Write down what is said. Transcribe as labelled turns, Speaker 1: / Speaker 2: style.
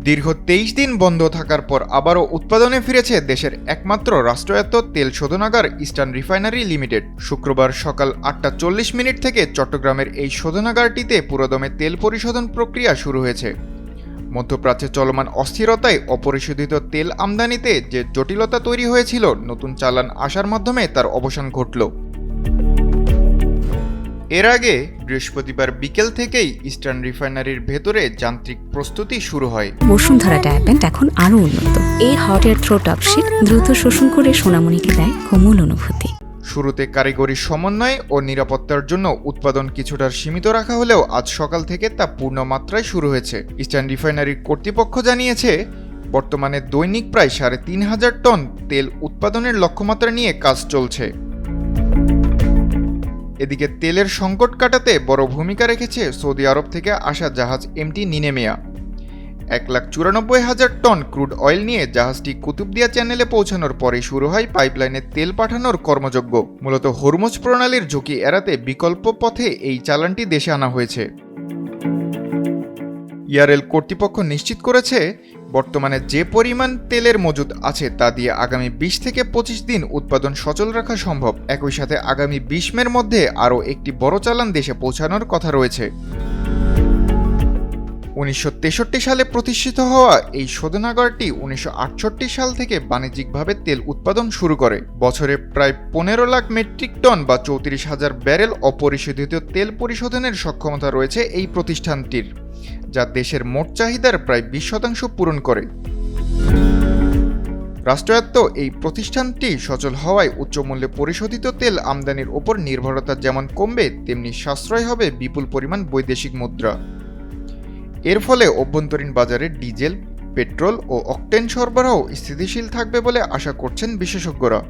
Speaker 1: দীর্ঘ ২৩ দিন বন্ধ থাকার পর আবারও উৎপাদনে ফিরেছে দেশের একমাত্র রাষ্ট্রায়ত্ত তেল শোধনাগার ইস্টার্ন রিফাইনারি লিমিটেড। শুক্রবার সকাল ৮টা ৪০ থেকে চট্টগ্রামের এই শোধনাগারটিতে পুরোদমে তেল পরিশোধন প্রক্রিয়া শুরু হয়েছে। মধ্যপ্রাচ্যে চলমান অস্থিরতায় অপরিশোধিত তেল আমদানিতে যে জটিলতা তৈরি হয়েছিল, নতুন চালান আসার মাধ্যমে তার অবসান ঘটল। এর আগে বৃহস্পতিবার বিকেল থেকেই ইস্টার্ন রিফাইনারির ভেতরে যান্ত্রিক প্রস্তুতি শুরু হয়।
Speaker 2: বসুন্ধরা ডায়াপেন্ট এখন আরও উন্নত। এই হট এয়ার থ্রো টপশিট দ্রুত শোষণ করে সোনামণিকে দেয় কোমল অনুভূতি।
Speaker 1: শুরুতে কারিগরি সমন্বয় ও নিরাপত্তার জন্য উৎপাদন কিছুটা সীমিত রাখা হলেও আজ সকাল থেকে তা পূর্ণ মাত্রায় শুরু হয়েছে। ইস্টার্ন রিফাইনারির কর্তৃপক্ষ জানিয়েছে, বর্তমানে দৈনিক প্রায় ৩,৫০০ টন তেল উৎপাদনের লক্ষ্যমাত্রা নিয়ে কাজ চলছে। এদিকে তেলের সংকট কাটাতে বড় ভূমিকা রেখেছে সৌদি আরব থেকে আসা জাহাজ এমটি নিনেমিয়া। ১,৯৪,০০০ টন ক্রুড অয়েল নিয়ে জাহাজটি কুতুবদিয়া চ্যানেলে পৌঁছানোর পরেই শুরু হয় পাইপলাইনে তেল পাঠানোর কর্মযজ্ঞ। মূলত হরমুজ প্রণালীর ঝুঁকি এড়াতে বিকল্প পথে এই চালানটি দেশে আনা হয়েছে। ইয়ারএল কর্তৃপক্ষ নিশ্চিত করেছে, বর্তমানে যে পরিমাণ তেলের মজুদ আছে তা দিয়ে আগামী ২০ থেকে ২৫ দিন উৎপাদন সচল রাখা সম্ভব। একই সাথে আগামী ২০ মের মধ্যে আরও একটি বড় চালান দেশে পৌঁছানোর কথা রয়েছে। ১৯৬৩ সালে প্রতিষ্ঠিত হওয়া এই শোধনাগারটি ১৯৬৮ সাল থেকে বাণিজ্যিকভাবে তেল উৎপাদন শুরু করে। বছরে প্রায় ১৫ লাখ মেট্রিক টন বা ৩৪,০০০ ব্যারেল অপরিশোধিত তেল পরিশোধনের সক্ষমতা রয়েছে এই প্রতিষ্ঠানটির, যা দেশের মোট চাহিদার প্রায় ২০% পূরণ করে। রাষ্ট্রায়ত্ত এই প্রতিষ্ঠানটি সচল হওয়ায় উচ্চমূল্যে পরিশোধিত তেল আমদানির ওপর নির্ভরতা যেমন কমবে, তেমনি সাশ্রয় হবে বিপুল পরিমাণ বৈদেশিক মুদ্রা। এর ফলে অভ্যন্তরীণ বাজারে ডিজেল, পেট্রোল ও অকটেন সরবরাহ স্থিতিশীল থাকবে বলে আশা করছেন বিশেষজ্ঞরা।